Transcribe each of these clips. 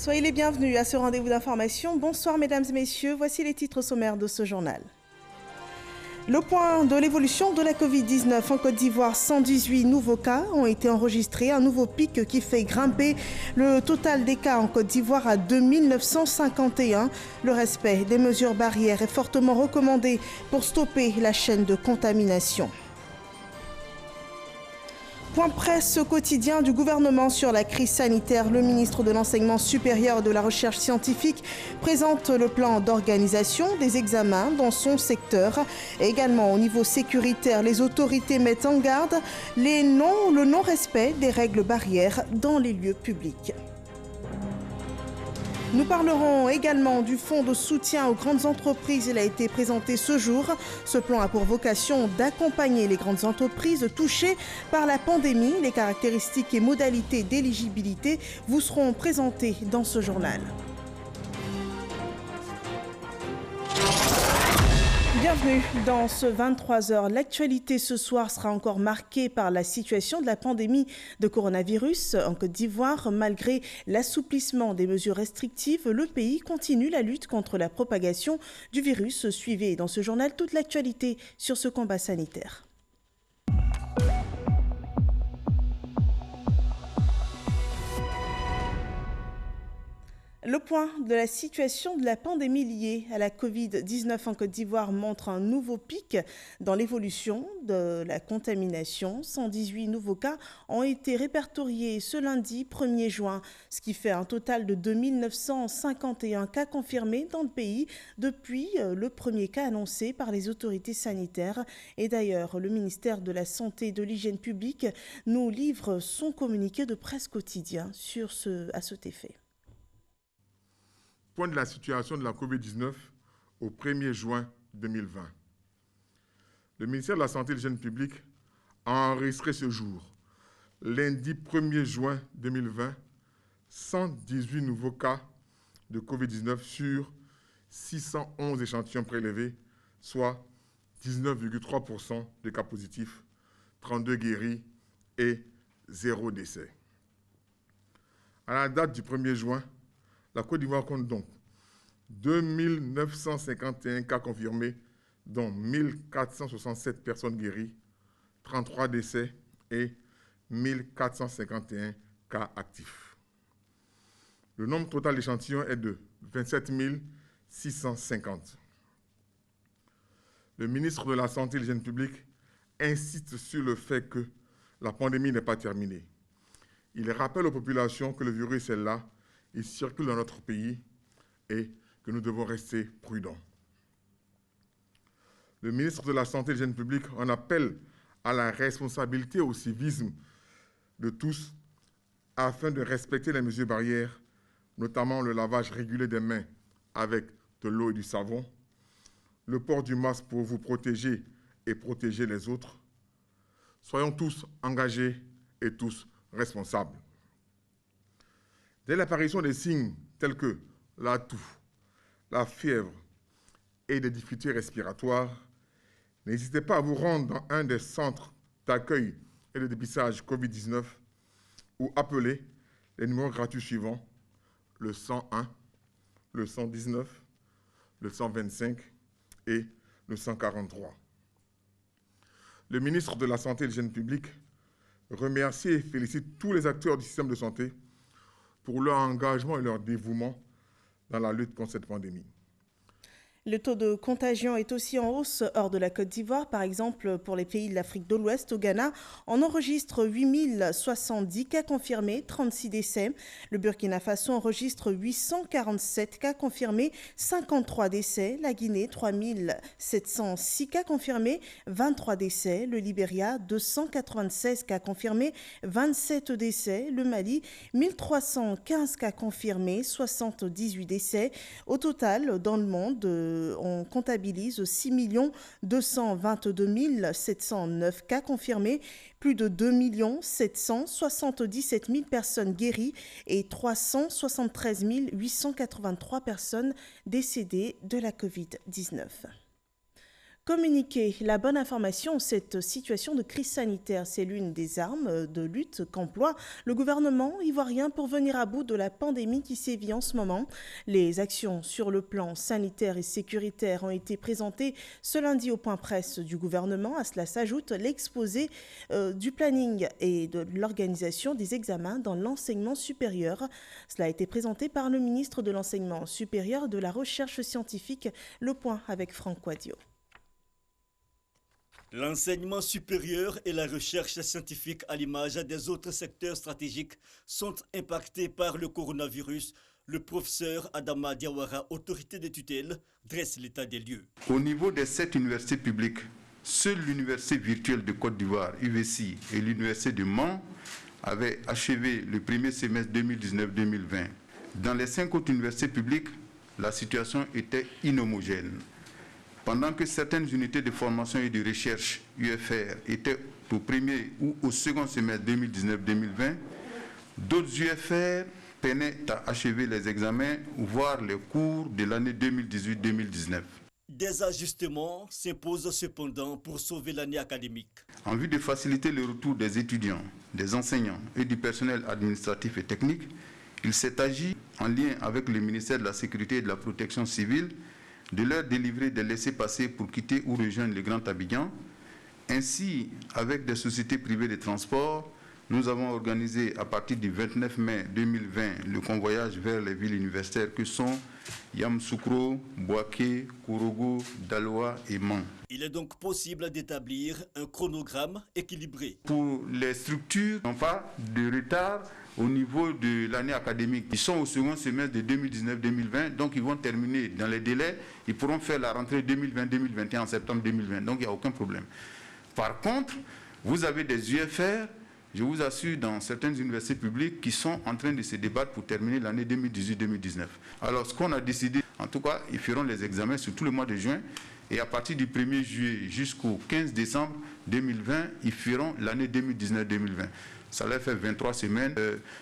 Soyez les bienvenus à ce rendez-vous d'information. Bonsoir mesdames et messieurs, voici les titres sommaires de ce journal. Le point de l'évolution de la Covid-19 en Côte d'Ivoire, 118 nouveaux cas ont été enregistrés, un nouveau pic qui fait grimper le total des cas en Côte d'Ivoire à 2951. Le respect des mesures barrières est fortement recommandé pour stopper la chaîne de contamination. Point presse quotidien du gouvernement sur la crise sanitaire. Le ministre de l'Enseignement supérieur et de la Recherche scientifique présente le plan d'organisation des examens dans son secteur. Et également au niveau sécuritaire, les autorités mettent en garde le non-respect des règles barrières dans les lieux publics. Nous parlerons également du fonds de soutien aux grandes entreprises. Il a été présenté ce jour. Ce plan a pour vocation d'accompagner les grandes entreprises touchées par la pandémie. Les caractéristiques et modalités d'éligibilité vous seront présentées dans ce journal. Bienvenue dans ce 23h. L'actualité ce soir sera encore marquée par la situation de la pandémie de coronavirus en Côte d'Ivoire. Malgré l'assouplissement des mesures restrictives, le pays continue la lutte contre la propagation du virus. Suivez dans ce journal toute l'actualité sur ce combat sanitaire. Le point de la situation de la pandémie liée à la Covid-19 en Côte d'Ivoire montre un nouveau pic dans l'évolution de la contamination. 118 nouveaux cas ont été répertoriés ce lundi 1er juin, ce qui fait un total de 2951 cas confirmés dans le pays depuis le premier cas annoncé par les autorités sanitaires. Et d'ailleurs, le ministère de la Santé et de l'Hygiène publique nous livre son communiqué de presse quotidien à cet effet. Point de la situation de la Covid-19 au 1er juin 2020. Le ministère de la Santé et de l'Hygiène publique a enregistré ce jour, lundi 1er juin 2020, 118 nouveaux cas de Covid-19 sur 611 échantillons prélevés, soit 19,3% de cas positifs, 32 guéris et 0 décès. À la date du 1er juin, la Côte d'Ivoire compte donc 2951 cas confirmés, dont 1467 personnes guéries, 33 décès et 1451 cas actifs. Le nombre total d'échantillons est de 27 650. Le ministre de la Santé et de l'Hygiène publique insiste sur le fait que la pandémie n'est pas terminée. Il rappelle aux populations que le virus est là, il circule dans notre pays et que nous devons rester prudents. Le ministre de la Santé et de l'Hygiène publique en appelle à la responsabilité et au civisme de tous afin de respecter les mesures barrières, notamment le lavage régulier des mains avec de l'eau et du savon, le port du masque pour vous protéger et protéger les autres. Soyons tous engagés et tous responsables. Dès l'apparition des signes tels que la toux, la fièvre et des difficultés respiratoires, n'hésitez pas à vous rendre dans un des centres d'accueil et de dépistage Covid-19 ou appeler les numéros gratuits suivants, le 101, le 119, le 125 et le 143. Le ministre de la Santé et de l'Hygiène publique remercie et félicite tous les acteurs du système de santé pour leur engagement et leur dévouement dans la lutte contre cette pandémie. Le taux de contagion est aussi en hausse hors de la Côte d'Ivoire. Par exemple, pour les pays de l'Afrique de l'Ouest, au Ghana, on enregistre 8070 cas confirmés, 36 décès. Le Burkina Faso enregistre 847 cas confirmés, 53 décès. La Guinée, 3706 cas confirmés, 23 décès. Le Libéria, 296 cas confirmés, 27 décès. Le Mali, 1315 cas confirmés, 78 décès. Au total, dans le monde, on comptabilise 6 222 709 cas confirmés, plus de 2 777 000 personnes guéries et 373 883 personnes décédées de la Covid-19. Communiquer la bonne information, cette situation de crise sanitaire, c'est l'une des armes de lutte qu'emploie le gouvernement ivoirien pour venir à bout de la pandémie qui sévit en ce moment. Les actions sur le plan sanitaire et sécuritaire ont été présentées ce lundi au point presse du gouvernement. À cela s'ajoute l'exposé du planning et de l'organisation des examens dans l'enseignement supérieur. Cela a été présenté par le ministre de l'Enseignement supérieur et de la Recherche scientifique. Le point avec Franck Quadio. L'enseignement supérieur et la recherche scientifique, à l'image des autres secteurs stratégiques, sont impactés par le coronavirus. Le professeur Adama Diawara, autorité de tutelle, dresse l'état des lieux. Au niveau des 7 universités publiques, seule l'université virtuelle de Côte d'Ivoire, UVC, et l'université de Mans avaient achevé le premier semestre 2019-2020. Dans les 5 autres universités publiques, la situation était inhomogène. Pendant que certaines unités de formation et de recherche, UFR, étaient au premier ou au second semestre 2019-2020, d'autres UFR peinaient à achever les examens, voire les cours de l'année 2018-2019. Des ajustements s'imposent cependant pour sauver l'année académique. En vue de faciliter le retour des étudiants, des enseignants et du personnel administratif et technique, il s'est agi, en lien avec le ministère de la Sécurité et de la Protection civile, de leur délivrer des laissez-passer pour quitter ou rejoindre le Grand Abidjan. Ainsi, avec des sociétés privées de transport, nous avons organisé à partir du 29 mai 2020 le convoyage vers les villes universitaires que sont Yamoussoukro, Bouaké, Kourogo, Daloa et Mans. Il est donc possible d'établir un chronogramme équilibré. Pour les structures, non pas de retard au niveau de l'année académique. Ils sont au second semestre de 2019-2020, donc ils vont terminer dans les délais. Ils pourront faire la rentrée 2020-2021 en septembre 2020, donc il n'y a aucun problème. Par contre, vous avez des UFR, je vous assure, dans certaines universités publiques qui sont en train de se débattre pour terminer l'année 2018-2019. Alors, ce qu'on a décidé, en tout cas, ils feront les examens sur tout le mois de juin, et à partir du 1er juillet jusqu'au 15 décembre 2020, ils feront l'année 2019-2020. Ça leur fait 23 semaines.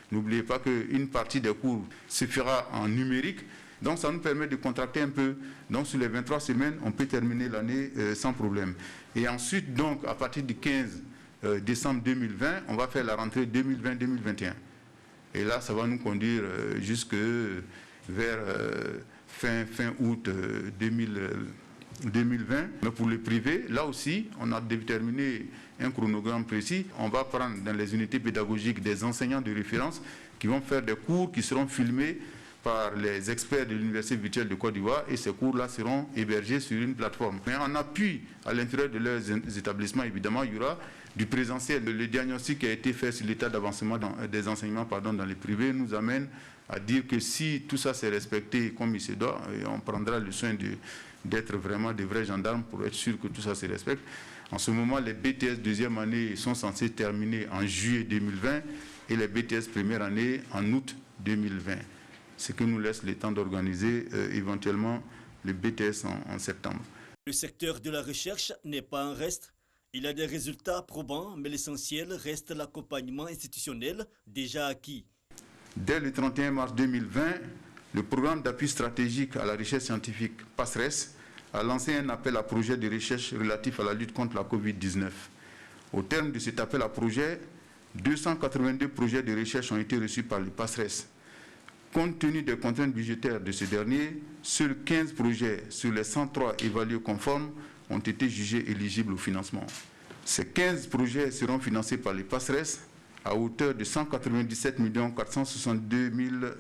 N'oubliez pas qu'une partie des cours se fera en numérique. Donc ça nous permet de contracter un peu. Donc sur les 23 semaines, on peut terminer l'année sans problème. Et ensuite, donc, à partir du 15 décembre 2020, on va faire la rentrée 2020-2021. Et là, ça va nous conduire jusque vers fin août 2020. Mais pour le privé, là aussi, on a déterminé un chronogramme précis. On va prendre dans les unités pédagogiques des enseignants de référence qui vont faire des cours qui seront filmés par les experts de l'Université virtuelle de Côte d'Ivoire, et ces cours-là seront hébergés sur une plateforme. Mais en appui à l'intérieur de leurs établissements, évidemment, il y aura du présentiel. Le diagnostic qui a été fait sur l'état d'avancement des enseignements dans les privés nous amène à dire que si tout ça s'est respecté comme il se doit, on prendra le soin d'être vraiment des vrais gendarmes pour être sûr que tout ça se respecte. En ce moment, les BTS deuxième année sont censés terminer en juillet 2020 et les BTS première année en août 2020. Ce qui nous laisse le temps d'organiser éventuellement le BTS en septembre. Le secteur de la recherche n'est pas en reste. Il a des résultats probants, mais l'essentiel reste l'accompagnement institutionnel déjà acquis. Dès le 31 mars 2020, le programme d'appui stratégique à la recherche scientifique PASRES a lancé un appel à projet de recherche relatif à la lutte contre la COVID-19. Au terme de cet appel à projet, 282 projets de recherche ont été reçus par le PASRES. Compte tenu des contraintes budgétaires de ce dernier, seuls 15 projets sur les 103 évalués conformes ont été jugés éligibles au financement. Ces 15 projets seront financés par les PASRES à hauteur de 197 462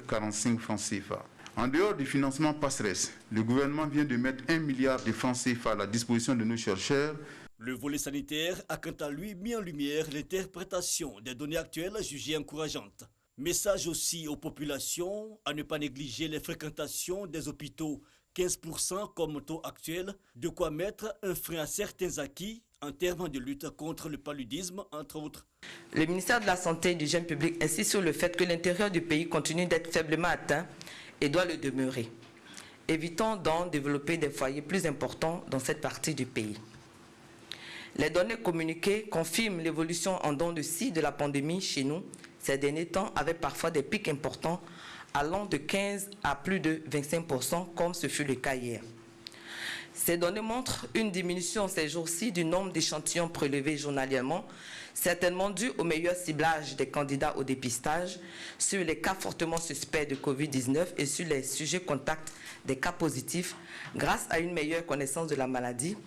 045 francs CFA. En dehors du financement PASRES, le gouvernement vient de mettre 1 milliard de francs CFA à la disposition de nos chercheurs. Le volet sanitaire a quant à lui mis en lumière l'interprétation des données actuelles jugées encourageantes. Message aussi aux populations à ne pas négliger les fréquentations des hôpitaux, 15% comme taux actuel, de quoi mettre un frein à certains acquis en termes de lutte contre le paludisme, entre autres. Le ministère de la Santé et du Jeune Public insiste sur le fait que l'intérieur du pays continue d'être faiblement atteint et doit le demeurer. Évitons donc de développer des foyers plus importants dans cette partie du pays. Les données communiquées confirment l'évolution en dents de scie de la pandémie chez nous ces derniers temps, avec parfois des pics importants allant de 15 à plus de 25%, comme ce fut le cas hier. Ces données montrent une diminution ces jours-ci du nombre d'échantillons prélevés journalièrement, certainement due au meilleur ciblage des candidats au dépistage sur les cas fortement suspects de Covid-19 et sur les sujets contacts des cas positifs grâce à une meilleure connaissance de la maladie,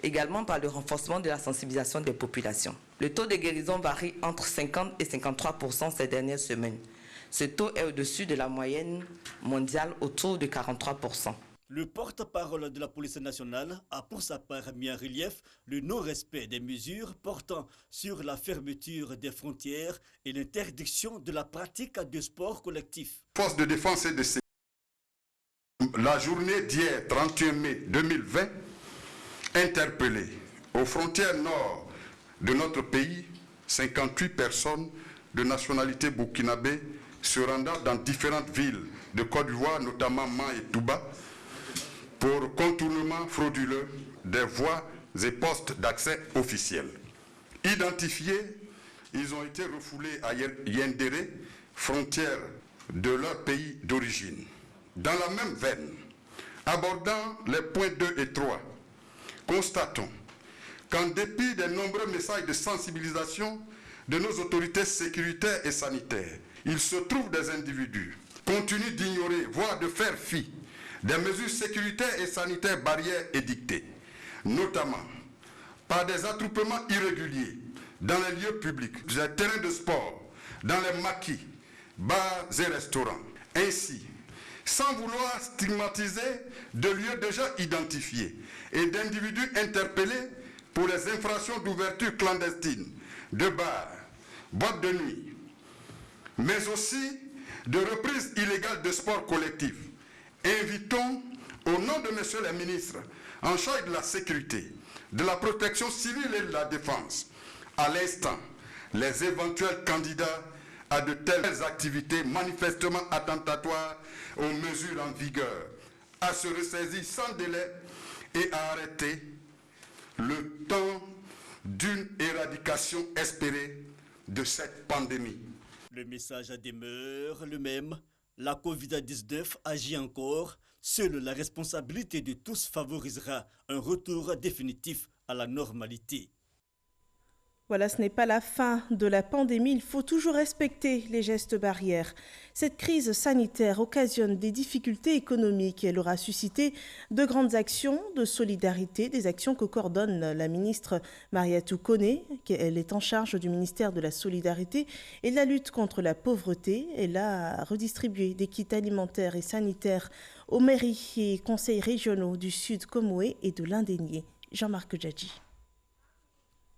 également par le renforcement de la sensibilisation des populations. Le taux de guérison varie entre 50 et 53% ces dernières semaines. Ce taux est au-dessus de la moyenne mondiale, autour de 43%. Le porte-parole de la police nationale a pour sa part mis en relief le non-respect des mesures portant sur la fermeture des frontières et l'interdiction de la pratique de sport collectif. Force de défense et de sécurité. La journée d'hier, 31 mai 2020, interpellé aux frontières nord de notre pays, 58 personnes de nationalité burkinabé se rendant dans différentes villes de Côte d'Ivoire, notamment Man et Touba, pour contournement frauduleux des voies et postes d'accès officiels. Identifiés, ils ont été refoulés à Yendéré, frontière de leur pays d'origine. Dans la même veine, abordant les points 2 et 3, constatons qu'en dépit des nombreux messages de sensibilisation de nos autorités sécuritaires et sanitaires, il se trouve des individus qui continuent d'ignorer, voire de faire fi des mesures sécuritaires et sanitaires barrières édictées, notamment par des attroupements irréguliers dans les lieux publics, des terrains de sport, dans les maquis, bars et restaurants. Ainsi, sans vouloir stigmatiser de lieux déjà identifiés et d'individus interpellés pour les infractions d'ouverture clandestine de bars, boîtes de nuit, mais aussi de reprise illégale de sport collectif. Invitons, au nom de messieurs les ministres en charge de la sécurité, de la protection civile et de la défense, à l'instant, les éventuels candidats à de telles activités manifestement attentatoires aux mesures en vigueur, à se ressaisir sans délai et à arrêter le temps d'une éradication espérée de cette pandémie. Le message demeure le même. La Covid-19 agit encore. Seule la responsabilité de tous favorisera un retour définitif à la normalité. Voilà, ce n'est pas la fin de la pandémie, il faut toujours respecter les gestes barrières. Cette crise sanitaire occasionne des difficultés économiques. Elle aura suscité de grandes actions de solidarité, des actions que coordonne la ministre Mariatou Koné. Elle est en charge du ministère de la Solidarité et de la lutte contre la pauvreté. Elle a redistribué des kits alimentaires et sanitaires aux mairies et conseils régionaux du Sud Comoé et de l'Indénié. Jean-Marc Djadji.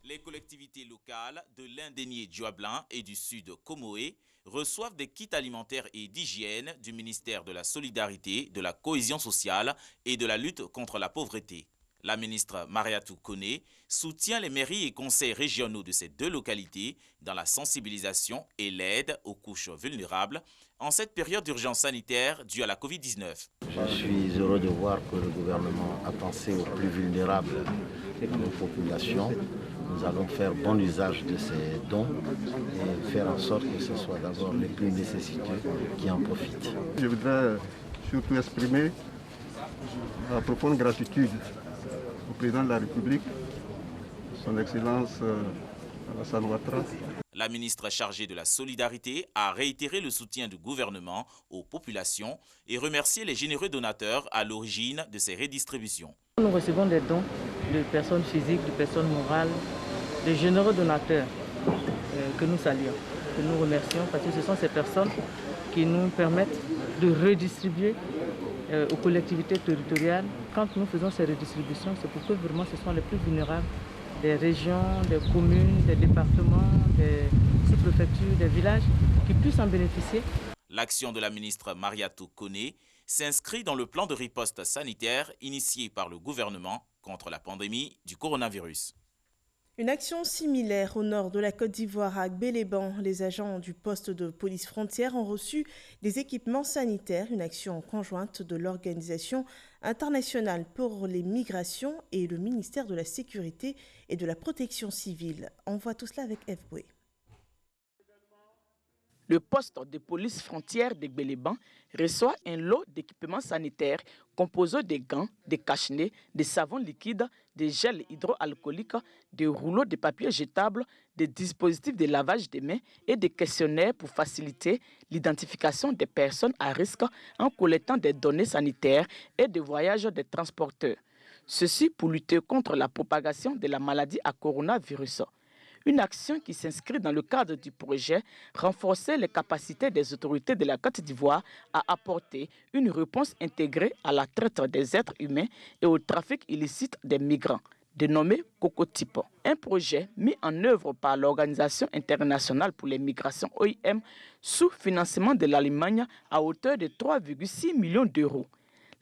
Les collectivités locales de l'Indénié Djoablan et du Sud Comoé reçoivent des kits alimentaires et d'hygiène du ministère de la Solidarité, de la Cohésion sociale et de la lutte contre la pauvreté. La ministre Mariatou Koné soutient les mairies et conseils régionaux de ces deux localités dans la sensibilisation et l'aide aux couches vulnérables en cette période d'urgence sanitaire due à la Covid-19. Je suis heureux de voir que le gouvernement a pensé aux plus vulnérables de nos populations. Nous allons faire bon usage de ces dons et faire en sorte que ce soit d'abord les plus nécessiteux qui en profitent. Je voudrais surtout exprimer ma profonde gratitude au président de la République, son Excellence Alassane Ouattara. La ministre chargée de la Solidarité a réitéré le soutien du gouvernement aux populations et remercié les généreux donateurs à l'origine de ces redistributions. Nous recevons des dons de personnes physiques, de personnes morales, de généreux donateurs que nous saluons, que nous remercions parce que ce sont ces personnes qui nous permettent de redistribuer aux collectivités territoriales. Quand nous faisons ces redistributions, c'est pour que vraiment ce sont les plus vulnérables des régions, des communes, des départements, des sous-préfectures, des villages qui puissent en bénéficier. L'action de la ministre Mariatou Koné s'inscrit dans le plan de riposte sanitaire initié par le gouvernement contre la pandémie du coronavirus. Une action similaire au nord de la Côte d'Ivoire à Gbéléban. Les agents du poste de police frontière ont reçu des équipements sanitaires, une action conjointe de l'Organisation internationale pour les migrations et le ministère de la Sécurité et de la Protection civile. On voit tout cela avec F. Boué. Le poste de police frontière de Gbeleban reçoit un lot d'équipements sanitaires composé de gants, de cache-nez, de savons liquides, de gels hydroalcooliques, de rouleaux de papier jetable, de dispositifs de lavage des mains et de questionnaires pour faciliter l'identification des personnes à risque en collectant des données sanitaires et de voyage des transporteurs. Ceci pour lutter contre la propagation de la maladie à coronavirus. Une action qui s'inscrit dans le cadre du projet renforcer les capacités des autorités de la Côte d'Ivoire à apporter une réponse intégrée à la traite des êtres humains et au trafic illicite des migrants, dénommé Cocotype. Un projet mis en œuvre par l'Organisation internationale pour les migrations OIM sous financement de l'Allemagne à hauteur de 3,6 millions d'euros.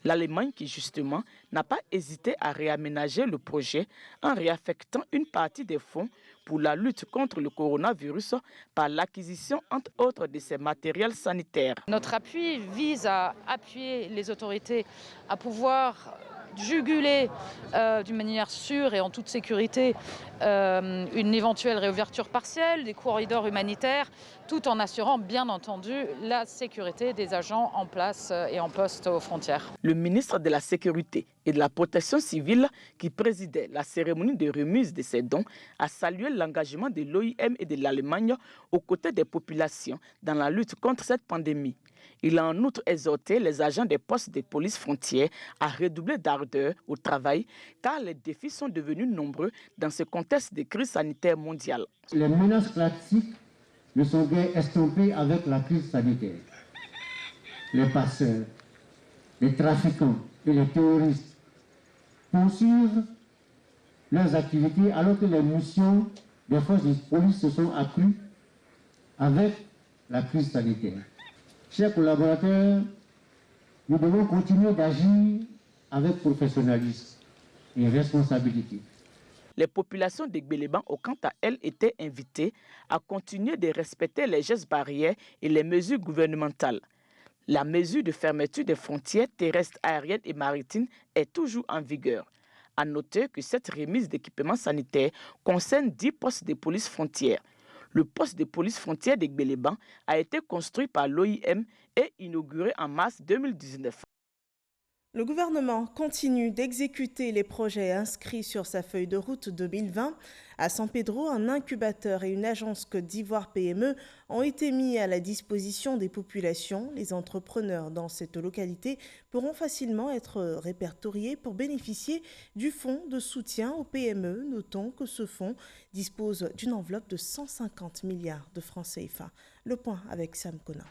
L'Allemagne qui justement n'a pas hésité à réaménager le projet en réaffectant une partie des fonds pour la lutte contre le coronavirus par l'acquisition entre autres de ces matériels sanitaires. Notre appui vise à appuyer les autorités à pouvoir juguler d'une manière sûre et en toute sécurité une éventuelle réouverture partielle des corridors humanitaires, tout en assurant bien entendu la sécurité des agents en place et en poste aux frontières. Le ministre de la Sécurité et de la Protection civile qui présidait la cérémonie de remise de ces dons a salué l'engagement de l'OIM et de l'Allemagne aux côtés des populations dans la lutte contre cette pandémie. Il a en outre exhorté les agents des postes de police frontières à redoubler d'ardeur au travail car les défis sont devenus nombreux dans ce contexte de crise sanitaire mondiale. Les menaces classiques ne sont guère estompées avec la crise sanitaire. Les passeurs, les trafiquants et les terroristes poursuivent leurs activités alors que les missions des forces de police se sont accrues avec la crise sanitaire. Chers collaborateurs, nous devons continuer d'agir avec professionnalisme et responsabilité. Les populations de Gbeleban ont quant à elles été invitées à continuer de respecter les gestes barrières et les mesures gouvernementales. La mesure de fermeture des frontières terrestres, aériennes et maritimes est toujours en vigueur. À noter que cette remise d'équipements sanitaires concerne 10 postes de police frontières. Le poste de police frontière de Gbeleban a été construit par l'OIM et inauguré en mars 2019. Le gouvernement continue d'exécuter les projets inscrits sur sa feuille de route 2020. À San Pedro, un incubateur et une agence Côte d'Ivoire PME ont été mis à la disposition des populations. Les entrepreneurs dans cette localité pourront facilement être répertoriés pour bénéficier du fonds de soutien aux PME. Notons que ce fonds dispose d'une enveloppe de 150 milliards de francs CFA. Le point avec Sam Kona.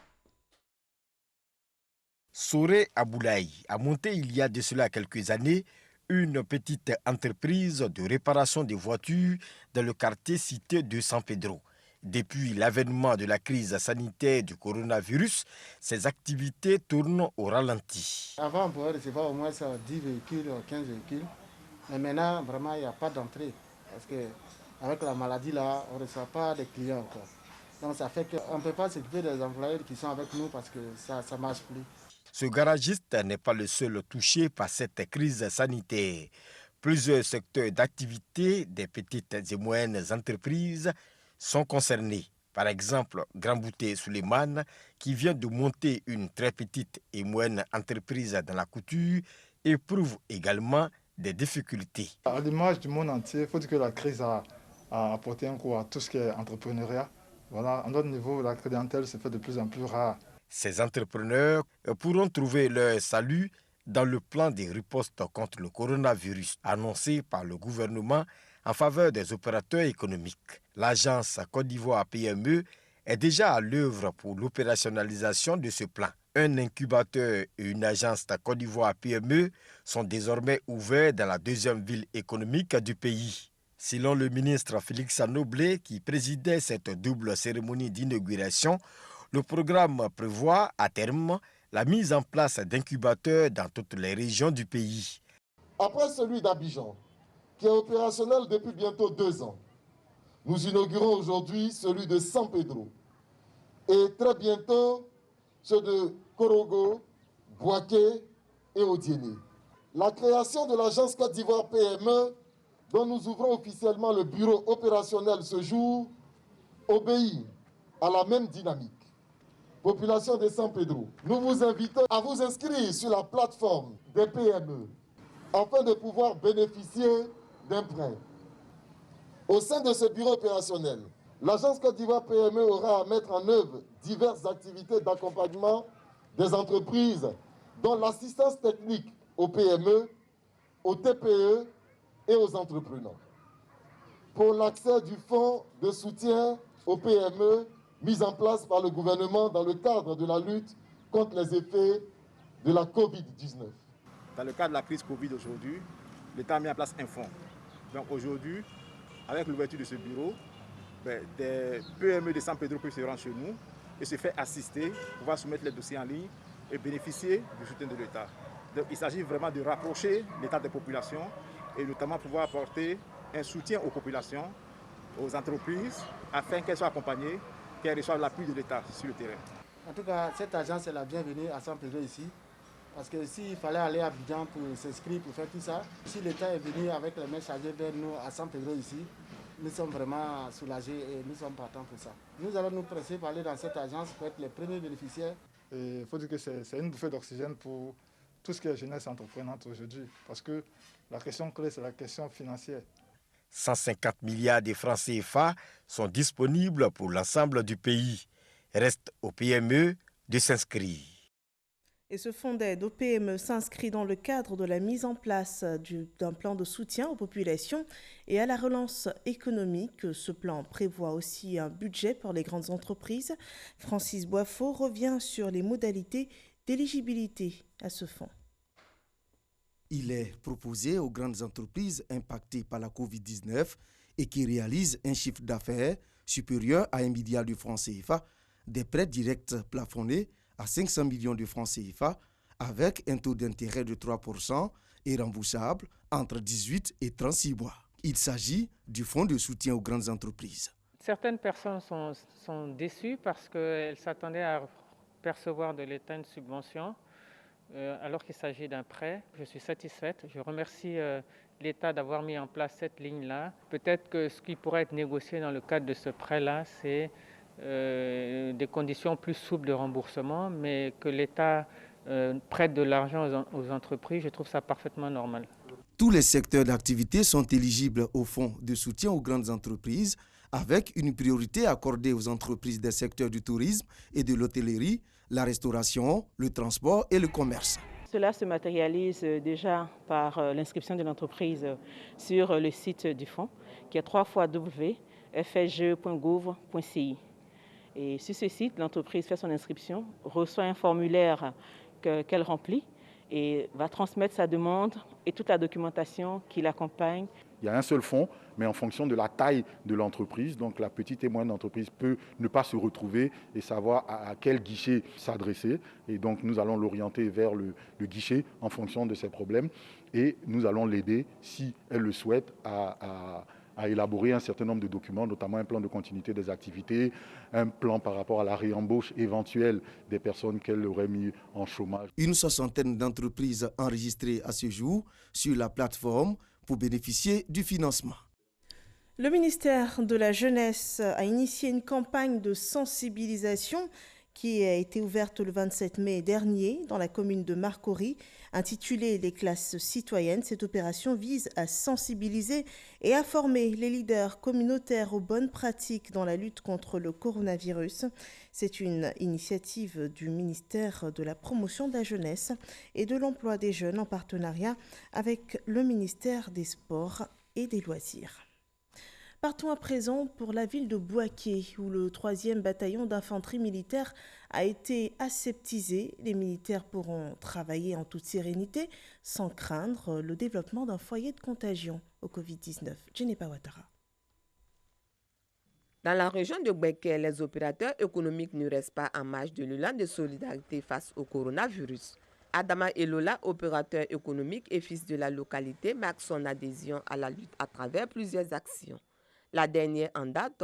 Soré Aboulaye a monté il y a de cela quelques années une petite entreprise de réparation des voitures dans le quartier cité de San Pedro. Depuis l'avènement de la crise sanitaire du coronavirus, ces activités tournent au ralenti. Avant, on pouvait recevoir au moins 10 véhicules, 15 véhicules. Mais maintenant, vraiment, il n'y a pas d'entrée. Parce qu'avec la maladie, là, on ne reçoit pas de clients encore. Donc ça fait qu'on ne peut pas s'occuper des employés qui sont avec nous parce que ça ne marche plus. Ce garagiste n'est pas le seul touché par cette crise sanitaire. Plusieurs secteurs d'activité des petites et moyennes entreprises sont concernés. Par exemple, Grand Bouté Suleiman, qui vient de monter une très petite et moyenne entreprise dans la couture, éprouve également des difficultés. À l'image du monde entier, il faut dire que la crise a apporté un coup à tout ce qui est entrepreneuriat. Voilà, à notre niveau, la clientèle se fait de plus en plus rare. Ces entrepreneurs pourront trouver leur salut dans le plan de riposte contre le coronavirus annoncé par le gouvernement en faveur des opérateurs économiques. L'agence Côte d'Ivoire PME est déjà à l'œuvre pour l'opérationnalisation de ce plan. Un incubateur et une agence Côte d'Ivoire PME sont désormais ouverts dans la deuxième ville économique du pays. Selon le ministre Félix Anoblé, qui présidait cette double cérémonie d'inauguration, le programme prévoit à terme la mise en place d'incubateurs dans toutes les régions du pays. Après celui d'Abidjan, qui est opérationnel depuis bientôt 2 ans, nous inaugurons aujourd'hui celui de San Pedro et très bientôt ceux de Korogo, Bouaké et Odiéné. La création de l'agence Côte d'Ivoire PME, dont nous ouvrons officiellement le bureau opérationnel ce jour, obéit à la même dynamique. population de San Pedro, nous vous invitons à vous inscrire sur la plateforme des PME afin de pouvoir bénéficier d'un prêt. Au sein de ce bureau opérationnel, l'Agence Côte d'Ivoire PME aura à mettre en œuvre diverses activités d'accompagnement des entreprises, dont l'assistance technique aux PME, aux TPE et aux entrepreneurs. Pour l'accès du fonds de soutien aux PME mis en place par le gouvernement dans le cadre de la lutte contre les effets de la Covid-19. Dans le cadre de la crise Covid aujourd'hui, l'État a mis en place un fonds. Donc aujourd'hui, avec l'ouverture de ce bureau, des PME de San Pedro peuvent se rendre chez nous et se faire assister, pouvoir soumettre les dossiers en ligne et bénéficier du soutien de l'État. Donc il s'agit vraiment de rapprocher l'État des populations et notamment pouvoir apporter un soutien aux populations, aux entreprises, afin qu'elles soient accompagnées, qu'elles reçoivent l'appui de l'État sur le terrain. En tout cas, cette agence est la bienvenue à San Pedro ici. Parce que s'il fallait aller à Abidjan pour s'inscrire, pour faire tout ça, si l'État est venu avec les mains chargées vers nous à San Pedro ici, nous sommes vraiment soulagés et nous sommes partants pour ça. Nous allons nous presser pour aller dans cette agence pour être les premiers bénéficiaires. Il faut dire que c'est une bouffée d'oxygène pour tout ce qui est jeunesse entreprenante aujourd'hui. Parce que la question clé, c'est la question financière. 150 milliards de francs CFA sont disponibles pour l'ensemble du pays. Reste aux PME de s'inscrire. Et ce fonds d'aide aux PME s'inscrit dans le cadre de la mise en place d'un plan de soutien aux populations et à la relance économique. Ce plan prévoit aussi un budget pour les grandes entreprises. Francis Boiffaut revient sur les modalités d'éligibilité à ce fonds. Il est proposé aux grandes entreprises impactées par la Covid-19 et qui réalisent un chiffre d'affaires supérieur à 1 milliard de francs CFA, des prêts directs plafonnés à 500 millions de francs CFA avec un taux d'intérêt de 3% et remboursable entre 18 et 36 mois. Il s'agit du fonds de soutien aux grandes entreprises. Certaines personnes sont déçues parce qu'elles s'attendaient à percevoir de l'État une subvention alors qu'il s'agit d'un prêt. Je suis satisfaite. Je remercie l'État d'avoir mis en place cette ligne-là. Peut-être que ce qui pourrait être négocié dans le cadre de ce prêt-là, c'est des conditions plus souples de remboursement, mais que l'État prête de l'argent aux entreprises, je trouve ça parfaitement normal. Tous les secteurs d'activité sont éligibles au fonds de soutien aux grandes entreprises, avec une priorité accordée aux entreprises des secteurs du tourisme et de l'hôtellerie, la restauration, le transport et le commerce. Cela se matérialise déjà par l'inscription de l'entreprise sur le site du fonds, qui est www.fsge.gouv.ci. Et sur ce site, l'entreprise fait son inscription, reçoit un formulaire qu'elle remplit et va transmettre sa demande et toute la documentation qui l'accompagne. Il y a un seul fonds, mais en fonction de la taille de l'entreprise. Donc la petite et moyenne entreprise peut ne pas se retrouver et savoir à quel guichet s'adresser. Et donc nous allons l'orienter vers le guichet en fonction de ses problèmes. Et nous allons l'aider, si elle le souhaite, à élaborer un certain nombre de documents, notamment un plan de continuité des activités, un plan par rapport à la réembauche éventuelle des personnes qu'elle aurait mis en chômage. Une 60aine d'entreprises enregistrées à ce jour sur la plateforme pour bénéficier du financement. Le ministère de la Jeunesse a initié une campagne de sensibilisation qui a été ouverte le 27 mai dernier dans la commune de Marcory, intitulée « Les classes citoyennes ». Cette opération vise à sensibiliser et à former les leaders communautaires aux bonnes pratiques dans la lutte contre le coronavirus. C'est une initiative du ministère de la Promotion de la Jeunesse et de l'Emploi des Jeunes en partenariat avec le ministère des Sports et des Loisirs. Partons à présent pour la ville de Bouaké, où le 3e bataillon d'infanterie militaire a été aseptisé. Les militaires pourront travailler en toute sérénité, sans craindre le développement d'un foyer de contagion au Covid-19. Djenepa Ouattara. Dans la région de Bouaké, les opérateurs économiques ne restent pas en marge de l'élan de solidarité face au coronavirus. Adama Elola, opérateur économique et fils de la localité, marque son adhésion à la lutte à travers plusieurs actions. La dernière en date,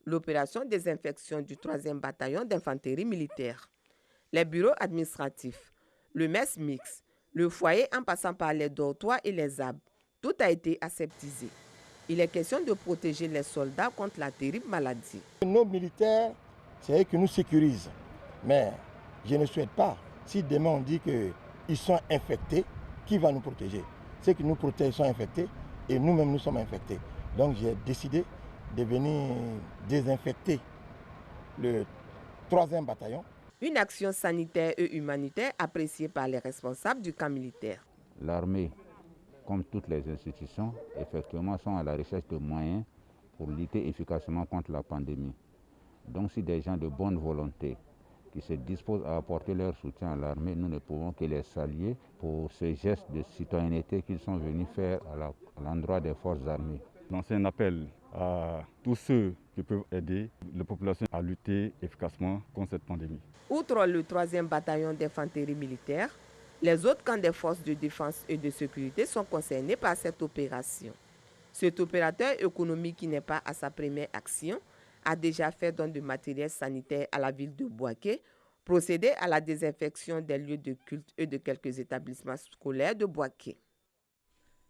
l'opération désinfection du 3e bataillon d'infanterie militaire. Les bureaux administratifs, le mess mix, le foyer en passant par les dortoirs et les arbres, tout a été aseptisé. Il est question de protéger les soldats contre la terrible maladie. Nos militaires, c'est eux qui nous sécurisent. Mais je ne souhaite pas. Si demain on dit qu'ils sont infectés, qui va nous protéger? Ceux qui nous protègent sont infectés et nous-mêmes nous sommes infectés. Donc j'ai décidé de venir désinfecter le 3e bataillon. Une action sanitaire et humanitaire appréciée par les responsables du camp militaire. L'armée, comme toutes les institutions, effectivement sont à la recherche de moyens pour lutter efficacement contre la pandémie. Donc si des gens de bonne volonté qui se disposent à apporter leur soutien à l'armée, nous ne pouvons que les saluer pour ce geste de citoyenneté qu'ils sont venus faire à l'endroit des forces armées. C'est un appel à tous ceux qui peuvent aider la population à lutter efficacement contre cette pandémie. Outre le 3e bataillon d'infanterie militaire, les autres camps des forces de défense et de sécurité sont concernés par cette opération. Cet opérateur économique qui n'est pas à sa première action a déjà fait don de matériel sanitaire à la ville de Bouaké, procédé à la désinfection des lieux de culte et de quelques établissements scolaires de Bouaké.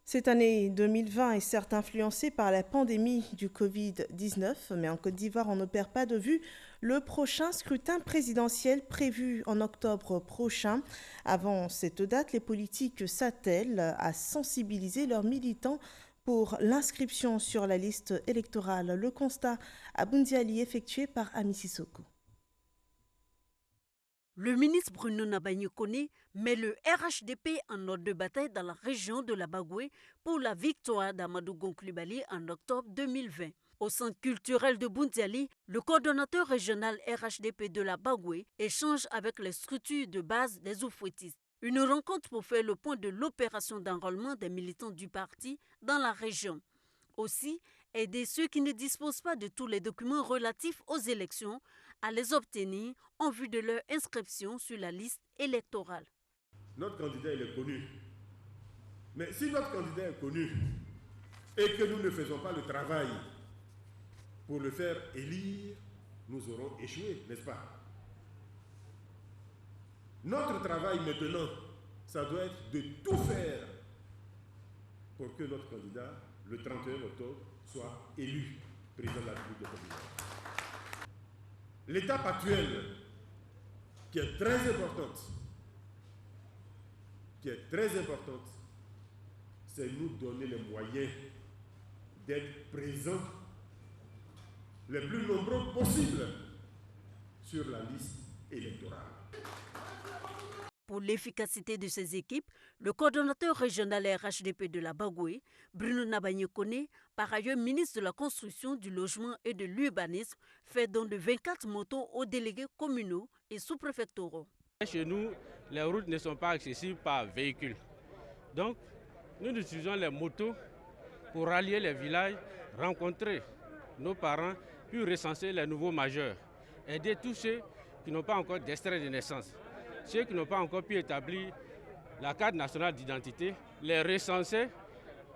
Cette année 2020 est certes influencée par la pandémie du Covid-19, mais en Côte d'Ivoire, on ne perd pas de vue le prochain scrutin présidentiel prévu en octobre prochain. Avant cette date, les politiques s'attellent à sensibiliser leurs militants pour l'inscription sur la liste électorale. Le constat à Bundiali effectué par Ami Sissoko. Le ministre Bruno Nabagny-Koné met le RHDP en ordre de bataille dans la région de la Bagoué pour la victoire d'Amadou Gon Coulibaly en octobre 2020. Au centre culturel de Bundiali, le coordonnateur régional RHDP de la Bagoué échange avec les structures de base des Oufouettistes. Une rencontre pour faire le point de l'opération d'enrôlement des militants du parti dans la région. Aussi, aider ceux qui ne disposent pas de tous les documents relatifs aux élections à les obtenir en vue de leur inscription sur la liste électorale. Notre candidat, il est connu. Mais si notre candidat est connu et que nous ne faisons pas le travail pour le faire élire, nous aurons échoué, n'est-ce pas? Notre travail maintenant, ça doit être de tout faire pour que notre candidat, le 31 octobre, soit élu président de la République de Côte d'Ivoire. L'étape actuelle, qui est très importante, c'est nous donner les moyens d'être présents les plus nombreux possibles sur la liste électorale. Pour l'efficacité de ces équipes, le coordonnateur régional RHDP de la Bagoué, Bruno Nabagny-Koné, par ailleurs ministre de la Construction, du Logement et de l'Urbanisme, fait don de 24 motos aux délégués communaux et sous-préfectoraux. Chez nous, les routes ne sont pas accessibles par véhicules. Donc, nous utilisons les motos pour rallier les villages, rencontrer nos parents, puis recenser les nouveaux majeurs. Aider tous ceux qui n'ont pas encore d'extrait de naissance. Ceux qui n'ont pas encore pu établir la carte nationale d'identité, les recenser,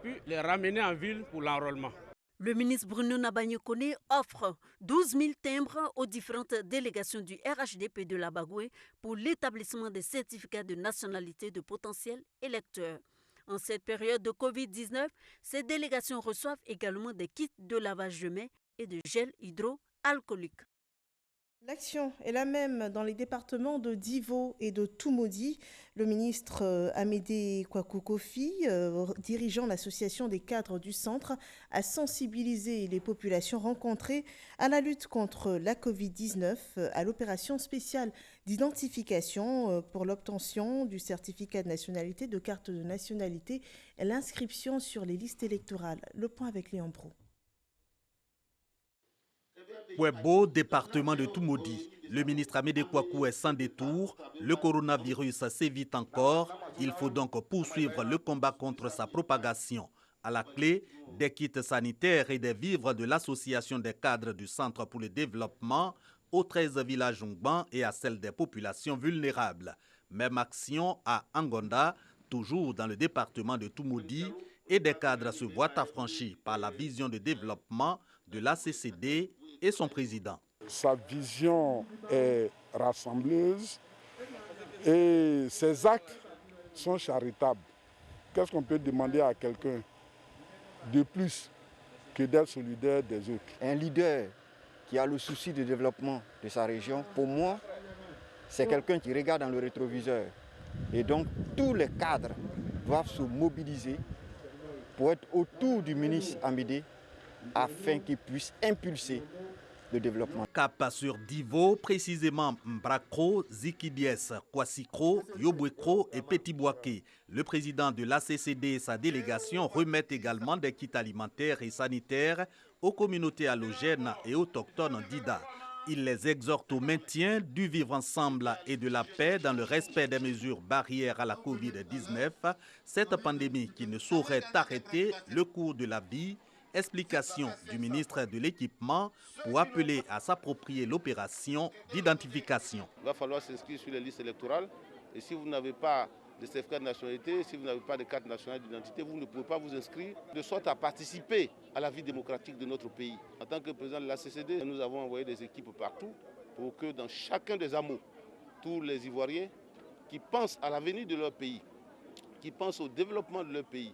puis les ramener en ville pour l'enrôlement. Le ministre Bruno Nabagny-Koné offre 12 000 timbres aux différentes délégations du RHDP de la Bagoué pour l'établissement des certificats de nationalité de potentiels électeurs. En cette période de Covid-19, ces délégations reçoivent également des kits de lavage de mains et de gel hydroalcoolique. L'action est la même dans les départements de Divo et de Toumaudi. Le ministre Amédée Kouakou Kofi, dirigeant l'association des cadres du centre, a sensibilisé les populations rencontrées à la lutte contre la Covid-19, à l'opération spéciale d'identification pour l'obtention du certificat de nationalité, de carte de nationalité et l'inscription sur les listes électorales. Le point avec Léon Pro. Ouebo, département de Toumaudi. Le ministre Amédée Kouakou est sans détour. Le coronavirus s'évite encore. Il faut donc poursuivre le combat contre sa propagation. À la clé, des kits sanitaires et des vivres de l'association des cadres du Centre pour le développement aux 13 villages Ngban et à celle des populations vulnérables. Même action à Angonda, toujours dans le département de Toumaudi, et des cadres se voient affranchis par la vision de développement de l'ACCD et son président. Sa vision est rassembleuse et ses actes sont charitables. Qu'est-ce qu'on peut demander à quelqu'un de plus que d'être solidaire des autres? Un leader qui a le souci de développement de sa région, pour moi, c'est quelqu'un qui regarde dans le rétroviseur. Et donc, tous les cadres doivent se mobiliser pour être autour du ministre Amédée afin qu'il puisse impulser le développement. Cap sur Divo, précisément Mbrakro, Zikidiès, Kwasikro, Yobwekro et Petit Boaké. Le président de l'ACCD et sa délégation remettent également des kits alimentaires et sanitaires aux communautés allogènes et autochtones d'Ida. Il les exhorte au maintien du vivre ensemble et de la paix dans le respect des mesures barrières à la Covid-19, cette pandémie qui ne saurait arrêter le cours de la vie. Explication du ministre de l'Équipement pour appeler à s'approprier l'opération d'identification. Il va falloir s'inscrire sur les listes électorales et si vous n'avez pas de certificat de nationalité, si vous n'avez pas de carte nationale d'identité, vous ne pouvez pas vous inscrire de sorte à participer à la vie démocratique de notre pays. En tant que président de la CCD, nous avons envoyé des équipes partout pour que dans chacun des hameaux, tous les Ivoiriens qui pensent à l'avenir de leur pays, qui pensent au développement de leur pays,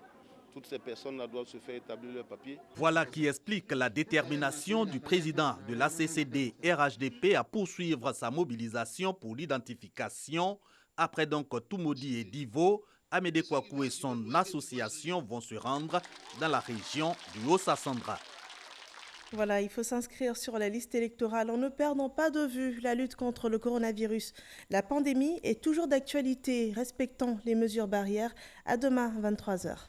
toutes ces personnes-là doivent se faire établir leur papier. Voilà qui explique la détermination du président de la CCD RHDP à poursuivre sa mobilisation pour l'identification. Après donc Toumoudi et Divo, Amédée Kwaku et son association vont se rendre dans la région du Haut-Sassandra. Voilà, il faut s'inscrire sur la liste électorale en ne perdant pas de vue la lutte contre le coronavirus. La pandémie est toujours d'actualité. Respectons les mesures barrières. À demain, 23h.